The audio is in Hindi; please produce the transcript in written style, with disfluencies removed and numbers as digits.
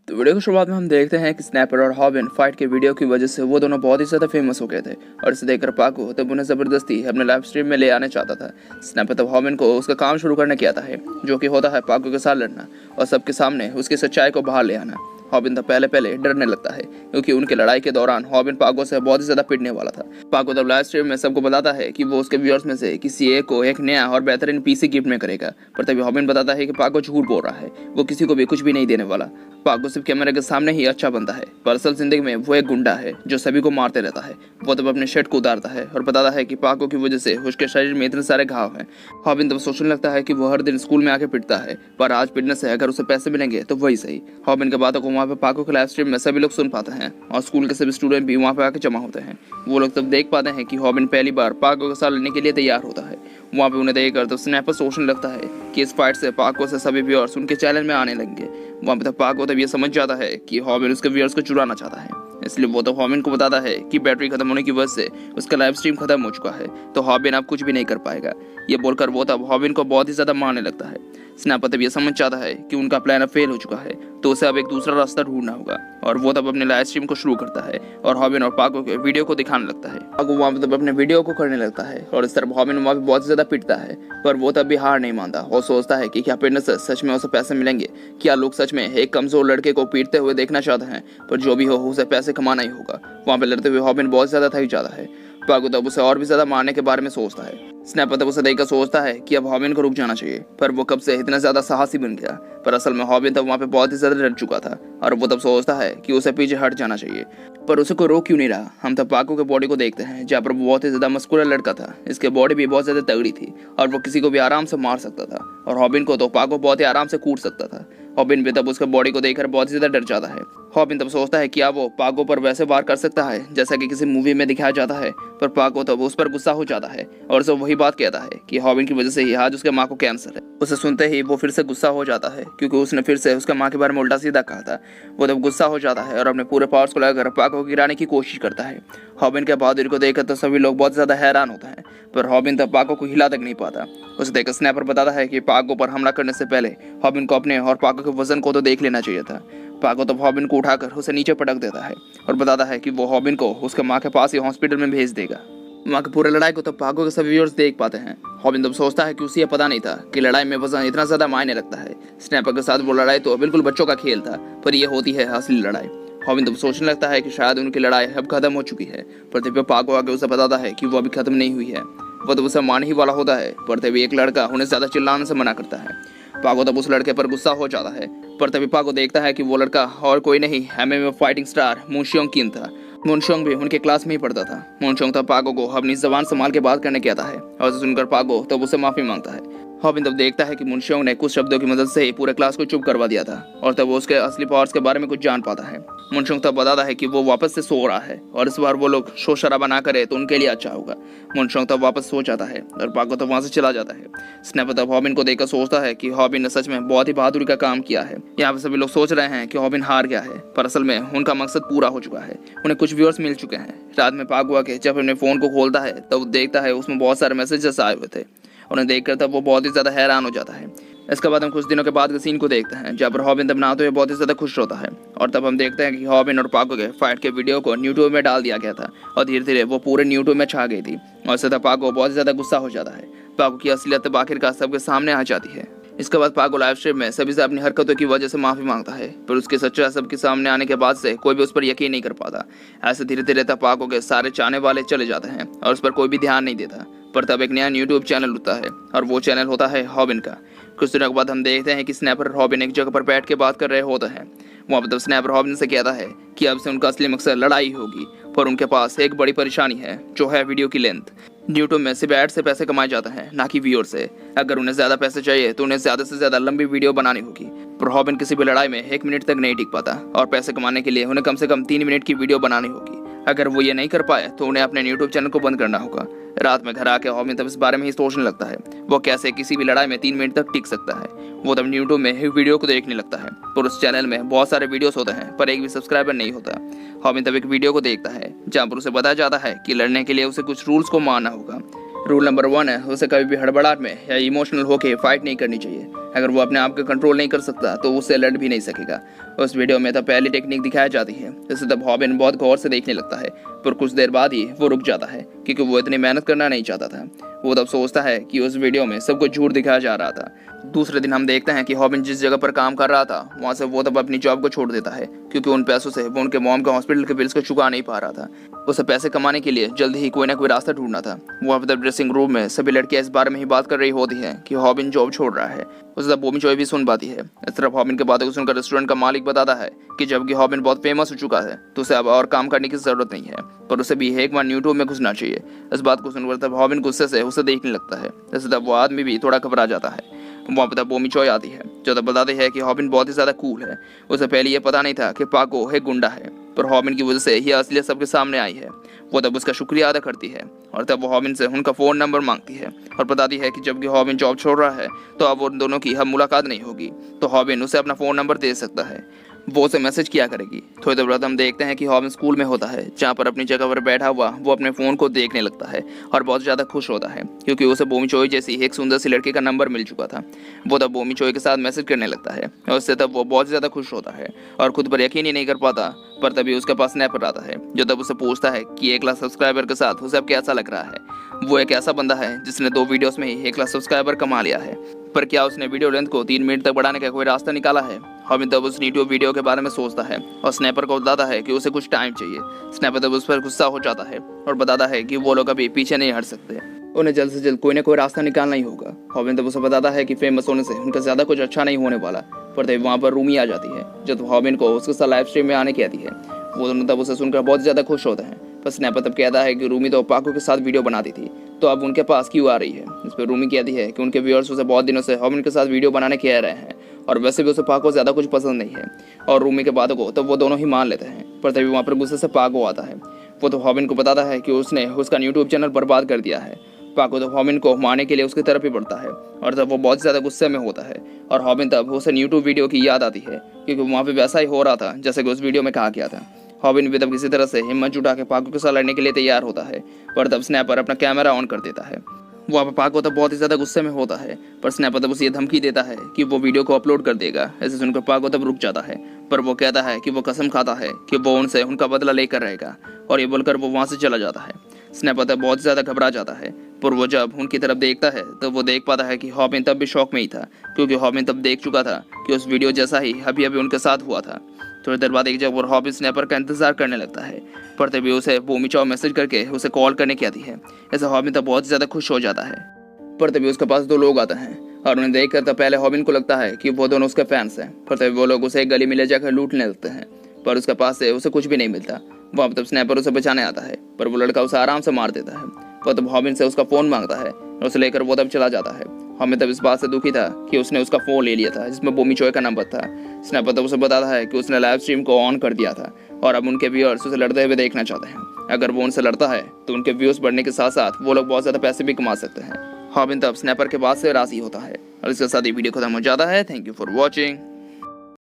तो वीडियो की शुरुआत में हम देखते हैं कि स्नैपर और हॉबिन फाइट के वीडियो की वजह से वो दोनों बहुत ही ज़्यादा फेमस हो गए थे और इसे देखकर पाको तब उन्हें ज़बरदस्ती अपने लाइव स्ट्रीम में ले आने चाहता था। स्नैपर तब हॉबिन को उसका काम शुरू करने की आता है, जो कि होता है पाको के साथ लड़ना और सबके सामने उसकी सच्चाई को बाहर ले आना। हॉबिन तब पहले डरने लगता है क्योंकि उनकी लड़ाई के दौरान हॉबिन पाको से बहुत ही ज्यादा पिटने वाला था। पाको तब लाइव स्ट्रीम में सबको बताता है कि वो उसके व्यूअर्स में से किसी एक को एक नया और बेहतरीन पीसी गिफ्ट में करेगा, पर तभी हॉबिन बताता है कि पाको झूठ बोल रहा है, वो किसी को भी कुछ भी नहीं देने वाला। पाको सिर्फ कैमरे के सामने ही अच्छा बनता है, पर असल जिंदगी में वो एक गुंडा है जो सभी को मारते रहता है। वो तब अपने शर्ट को उतारता है और बताता है कि पाको की वजह से उसके शरीर में इतने सारे घाव हैं। हॉबिन तब सोचने लगता है कि वो हर दिन स्कूल में आके पिटता है, पर आज पिटने से अगर उसे पैसे मिलेंगे तो वही सही। हॉबिन की बातों को वहाँ पे पाको के लाइव स्ट्रीम में सभी लोग सुन पाते हैं और स्कूल के सभी स्टूडेंट भी वहाँ पे आके जमा होते हैं। वो लोग तब देख पाते हैं कि हॉबिन पहली बार पाको के साथ लड़ने के लिए तैयार होता है। वहाँ पे उन्हें देखकर तो स्नैपर सोचने लगता है कि इस फाइट से पाको से सभी व्यूअर्स उनके चैनल में आने लगेंगे। वहाँ पे तब पाको तब ये समझ जाता है कि हॉबिन उसके व्यूअर्स को चुराना चाहता है, इसलिए वो तो हॉबिन को बताता है कि बैटरी खत्म होने की वजह से उसका लाइव स्ट्रीम खत्म हो चुका है, तो हॉबिन अब कुछ भी नहीं कर पाएगा। ये बोलकर वो तब हॉबिन को बहुत ही ज्यादा मारने लगता है। स्नैपर तब ये समझ जाता है कि उनका प्लान अब फेल हो चुका है, तो उसे अब एक दूसरा रास्ता ढूंढना होगा और वो तब अपने लाइव स्ट्रीम को शुरू करता है और हॉबिन और पाको के वीडियो को दिखाने लगता है। पाको वहाँ पे तब अपने वीडियो को करने लगता है और इस तरह हॉबिन वहाँ पे बहुत ज्यादा पिटता है, पर वो तब भी हार नहीं मानता और सोचता है कि क्या पिटने से सच में उसे पैसे मिलेंगे, क्या लोग सच में एक कमजोर लड़के को पीटते हुए देखना चाहते हैं। पर जो भी हो उसे पैसे कमाना ही होगा। वहाँ पे लड़ते हुए हॉबिन बहुत ज्यादा थक जाता है। पाको तब उसे और भी ज्यादा मारने के बारे में सोचता है। स्नैपर तब उसे देखकर सोचता है कि अब हॉबिन को रुक जाना चाहिए, पर वो कब से इतना ज्यादा साहसी बन गया। पर असल में हॉबिन तब वहाँ पे बहुत ही ज्यादा डर चुका था और वो तब सोचता है कि उसे पीछे हट जाना चाहिए, पर उसे कोई रोक क्यों नहीं रहा। हम तब पाको के बॉडी को देखते हैं, जहाँ पर वो बहुत ही ज्यादा मस्कुलर लड़का था। इसके बॉडी भी बहुत ज्यादा तगड़ी थी और वो किसी को भी आराम से मार सकता था और हॉबिन को तो पाको बहुत ही आराम से कूट सकता था। हॉबिन भी तब उसके बॉडी को देखकर बहुत ही ज्यादा डर जाता है। हॉबिन तब सोचता है कि क्या वो पाको पर वैसे वार कर सकता है जैसा कि किसी मूवी में दिखाया जाता है, पर पाको तब उस पर गुस्सा हो जाता है और उसे वही बात कहता है कि हॉबिन की वजह से ही आज उसके माँ को कैंसर है। उसे सुनते ही वो फिर से गुस्सा हो जाता है क्योंकि उसने फिर से उसके माँ के बारे में उल्टा सीधा कहा था। वो तब गुस्सा हो जाता है और अपने पूरे पावर्स को लगाकर पाको को गिराने की कोशिश करता है। हॉबिन के बहादुरी को देखकर तो सभी लोग बहुत ज्यादा हैरान होते हैं, पर हॉबिन तब पाको को हिला तक नहीं पाता। उसे देखकर स्नैपर बताता है कि पाको पर हमला करने से पहले हॉबिन को अपने और पाको के वजन को तो देख लेना चाहिए था। पाको तब हॉबिन को उठाकर उसे नीचे पटक देता है और बताता है कि वो हॉबिन को उसके माँ के पास ही हॉस्पिटल में भेज देगा। वहाँ की पूरी लड़ाई को तब पाको के सभी व्यूअर्स देख पाते हैं। हॉबिन तब सोचता है कि उसे पता नहीं था कि लड़ाई में वजन इतना ज्यादा मायने रखता है। स्नैपर के साथ वो लड़ाई तो बिल्कुल बच्चों का खेल था, पर यह होती है असली लड़ाई। हॉबिन तब सोचने लगता है कि शायद उनकी लड़ाई अब खत्म हो चुकी है, पर तभी पाको आके उसे बताता है कि वो अभी खत्म नहीं हुई है। वो तब उसे मारने ही वाला होता है, पर तभी एक लड़का उन्हें ज्यादा चिल्लाने से मना करता है। पाको तब उस लड़के पर गुस्सा हो जाता है, पर तभी पाको देखता है कि वो लड़का और कोई नहीं MMA फाइटिंग स्टार मुनशियोंग किन था। मुनशियोंग भी उनके क्लास में ही पढ़ता था। मुनशियोंग तब पाको को अपनी जबान संभाल के बात करने कहता है और उसे सुनकर पाको तब उसे माफी मांगता है। हॉबिन तब देखता है कि मुनशियोंग ने कुछ शब्दों की मदद से ही पूरे क्लास को चुप करवा दिया था और तब वो उसके असली पावर्स के बारे में कुछ जान पाता है। मुनशियोंग तब बताता है कि वो वापस से सो रहा है और इस बार वो लोग शोर शराबा ना करे तो उनके लिए अच्छा होगा। मुनशियोंग तब वापस सो जाता है और पाको तब वहां से चला जाता है। स्नैपर तब हॉबिन को देखकर सोचता है कि हॉबिन ने सच में बहुत ही बहादुरी का काम किया है। यहाँ पे सभी लोग सोच रहे हैं कि हॉबिन हार गया है, पर असल में उनका मकसद पूरा हो चुका है। उन्हें कुछ व्यूअर्स मिल चुके हैं। रात में पाको आके जब अपने फोन को खोलता है तब देखता है उसमें बहुत सारे मैसेजेस आए हुए थे। उन्हें देखकर तब वो बहुत ही ज्यादा हैरान हो जाता है। इसके बाद हम कुछ दिनों के बाद के सीन को देखते हैं, जहाँ पर हॉबिन तब नहाते हुए बहुत ही ज्यादा खुश होता है और तब हम देखते हैं कि हॉबिन और पाको के फाइट के वीडियो को यूट्यूब में डाल दिया गया था और धीरे धीरे वो पूरे यूट्यूब में छा गई थी और इससे तब पाको बहुत ज्यादा गुस्सा हो जाता है। पाको की असलियत तब आखिरकार सबके सामने आ जाती है। इसके बाद पाको लाइव स्ट्रीम में सभी से अपनी हरकतों की वजह से माफी मांगता है, पर उसकी सच्चाई सबके सामने आने के बाद से कोई भी उस पर यकीन नहीं कर पाता। ऐसे धीरे धीरे तब पाको के सारे चाहने वाले चले जाते हैं और उस पर कोई भी ध्यान नहीं देता। पर तब एक नया यूट्यूब चैनल होता है और वो चैनल होता है हॉबिन का। कुछ दिनों के बाद हम देखते हैं कि स्नैपर और हॉबिन एक जगह पर बैठ के बात कर रहे होते हैं। वहाँ पर तब स्नैपर हॉबिन से कहता है कि अब से उनका असली मकसद लड़ाई होगी, पर उनके पास एक बड़ी परेशानी है, जो है वीडियो की लेंथ। यूट्यूब में सिर्फ एड से पैसे कमाए जाते हैं, ना कि व्यूअर से। अगर उन्हें ज्यादा पैसे चाहिए तो उन्हें ज्यादा से ज्यादा लंबी वीडियो बनानी होगी। पर हॉबिन किसी भी लड़ाई में 1 मिनट तक नहीं टिक पाता और पैसे कमाने के लिए उन्हें कम से कम 3 मिनट की वीडियो बनानी होगी। अगर वो ये नहीं कर पाए तो उन्हें अपने यूट्यूब चैनल को बंद करना होगा। रात में घर आके हॉबिन तब इस बारे में ही सोचने लगता है वो कैसे किसी भी लड़ाई में 3 मिनट तक टिक सकता है। वो तब यूट्यूब में वीडियो को देखने लगता है, पर उस चैनल में बहुत सारे वीडियोस होते हैं पर एक भी सब्सक्राइबर नहीं होता। हॉबिन तब एक वीडियो को देखता है जहाँ पर उसे बताया जाता है कि लड़ने के लिए उसे कुछ रूल्स को मानना होगा। रूल नंबर 1 है, उसे कभी भी हड़बड़ाहट में या इमोशनल होकर फाइट नहीं करनी चाहिए। अगर वो अपने आप को कंट्रोल नहीं कर सकता तो उससे लड़ भी नहीं सकेगा। उस वीडियो में तब पहली टेक्निक दिखाई जाती है, जिसे तब हॉबिन बहुत गौर से देखने लगता है, पर कुछ देर बाद ही वो रुक जाता है क्योंकि वो इतनी मेहनत करना नहीं चाहता था। वो तब सोचता है कि उस वीडियो में सब कुछ झूठ दिखाया जा रहा था। दूसरे दिन हम देखते हैं कि हॉबिन जिस जगह पर काम कर रहा था वहाँ से वो तब अपनी जॉब को छोड़ देता है क्योंकि उन पैसों से वो उनके मॉम के हॉस्पिटल के बिल्स को चुका नहीं पा रहा था। उसे पैसे कमाने के लिए जल्द ही कोई ना कोई रास्ता ढूंढना था। वहाँ पर ड्रेसिंग रूम में सभी लड़कियां इस बारे में ही बात कर रही होती हैं कि हॉबिन जॉब छोड़ रहा है। उसे तब बोमी चॉय भी सुन पाती है। इस तरफ हॉबिन की बातों को सुनकर रेस्टोरेंट का मालिक बताता है कि जबकि हॉबिन बहुत फेमस हो चुका है तो उसे अब और काम करने की जरूरत नहीं है, पर उसे भी एक बार यूट्यूब में घुसना चाहिए। इस बात को सुनकर तब हॉबिन गुस्से से उसे देखने लगता है। जैसे तब वो आदमी भी थोड़ा घबरा जाता है। वहाँ पर तब बोमी चॉय आती है जो तब बताती है कि हॉबिन बहुत ही ज्यादा कूल है। उसे पहले ये पता नहीं था कि पाको एक गुंडा है, पर हॉबिन की वजह से यह असलियत सबके सामने आई है। वो तब उसका शुक्रिया अदा करती है और तब वो हॉबिन से उनका फ़ोन नंबर मांगती है और बताती है कि जबकि हॉबिन जॉब छोड़ रहा है तो अब उन दोनों की हम मुलाकात नहीं होगी, तो हॉबिन उसे अपना फ़ोन नंबर दे सकता है। वो उसे मैसेज किया करेगी। थोड़ी देर बाद हम देखते हैं कि हॉबिन स्कूल में होता है, जहाँ पर अपनी जगह पर बैठा हुआ वो अपने फ़ोन को देखने लगता है और बहुत ज़्यादा खुश होता है क्योंकि उसे बोमी चोई जैसी एक सुंदर सी लड़की का नंबर मिल चुका था। वो तब बोमी चोई के साथ मैसेज करने लगता है और उससे तब वो बहुत ज़्यादा खुश होता है और खुद पर यकीन ही नहीं कर पाता। पर तभी उसके पास स्नैपर आता है जो तब उसे पूछता है कि 1 लाख सब्सक्राइबर के साथ उसे अब कैसा लग रहा है। वो एक ऐसा बंदा है जिसने 2 वीडियोस में ही 1 लाख सब्सक्राइबर कमा लिया है, पर क्या उसने वीडियो लेंथ को 3 मिनट तक बढ़ाने का कोई रास्ता निकाला है? हॉबिन तब उस यूट्यूब वीडियो के बारे में सोचता है और स्नैपर को बताता है कि उसे कुछ टाइम चाहिए। स्नैपर तब उस पर गुस्सा हो जाता है और बताता है कि वो लोग अभी पीछे नहीं हट सकते, उन्हें जल्द से जल्द कोई ना कोई रास्ता निकालना ही होगा। हॉबिन तब उसे बताता है कि फेमस होने से उनका ज्यादा कुछ अच्छा नहीं होने वाला, पर तब वहाँ पर रूमी आ जाती है जो तो हॉबिन को उसके साथ लाइव स्ट्रीम में आने कहती है। वो दोनों तब उसे सुनकर बहुत ज्यादा खुश होते हैं, पर स्नैपर तब कहता है कि रूमी तो पाको के साथ वीडियो बनाती थी तो अब उनके पास क्यों आ रही है। इस पर रूमी कहती है कि उनके व्यूअर्स उसे बहुत दिनों से हॉबिन के साथ वीडियो बनाने कह रहे हैं और वैसे भी उसे पाको ज़्यादा कुछ पसंद नहीं है, और रूमी के बातों को तो वो दोनों ही मान लेते हैं। पर तभी वहाँ पर गुस्से से पाको आता है। वो तो हॉबिन को बताता है कि उसने उसका यूट्यूब चैनल बर्बाद कर दिया है। पाको तो हॉबिन को मारने के लिए उसकी तरफ ही बढ़ता है और तब वो बहुत ज़्यादा गुस्से में होता है और हॉबिन तब उसे यूट्यूब वीडियो की याद आती है क्योंकि वहाँ पर वैसा ही हो रहा था जैसे कि उस वीडियो में कहा गया था। हॉबिन भी तब किसी तरह से हिम्मत जुटा के पाको के साथ लड़ने के लिए तैयार होता है, पर तब स्नैपर अपना कैमरा ऑन कर देता है। वहाँ पर पाको तब बहुत ही ज़्यादा गुस्से में होता है, पर स्नैपर तब उसे ये धमकी देता है कि वो वीडियो को अपलोड कर देगा। ऐसे सुनकर पाको तब रुक जाता है, पर वो कहता है कि वो कसम खाता है कि वो उनसे उनका बदला लेकर रहेगा, और ये बोलकर वो वहाँ से चला जाता है। स्नैपर तब बहुत ज़्यादा घबरा जाता है, पर वो जब उनकी तरफ देखता है तो वो देख पाता है कि हॉबिन तब भी शौक में ही था क्योंकि हॉबिन तब देख चुका था कि उस वीडियो जैसा ही अभी अभी उनके साथ हुआ था। थोड़ी देर बाद एक जगह हॉबिन स्नैपर का इंतजार करने लगता है, पर तभी उसे बोमी चॉय मैसेज करके उसे कॉल करने की आती है। ऐसे हॉबिन तब बहुत ज़्यादा खुश हो जाता है, पर तभी उसके पास 2 लोग आते हैं और उन्हें देखकर तब पहले हॉबिन को लगता है कि वो दोनों उसके फैंस हैं, पर तभी वो लोग उसे एक गली में ले जाकर लूटने लगते हैं, पर उसके पास से उसे कुछ भी नहीं मिलता। वहाँ तब स्नैपर उसे बचाने आता है, पर वो लड़का उसे आराम से मार देता है। पर तब हॉबिन से उसका फ़ोन मांगता है और उसे लेकर वो तब चला जाता है। हॉबिन तब इस बात से दुखी था कि उसने उसका फ़ोन ले लिया था जिसमें बोमी चॉय का नंबर था। स्नैपर तब उसे बताता है कि उसने लाइव स्ट्रीम को ऑन कर दिया था और अब उनके व्यूअर्स उसे लड़ते हुए देखना चाहते हैं। अगर वो उनसे लड़ता है तो उनके व्यूज़ बढ़ने के साथ साथ वो लोग बहुत ज़्यादा पैसे भी कमा सकते हैं। हॉबिन तब स्नैपर के बाद से राज़ी होता है और इसके साथ ही वीडियो खत्म हो जाता है। Thank you for watching.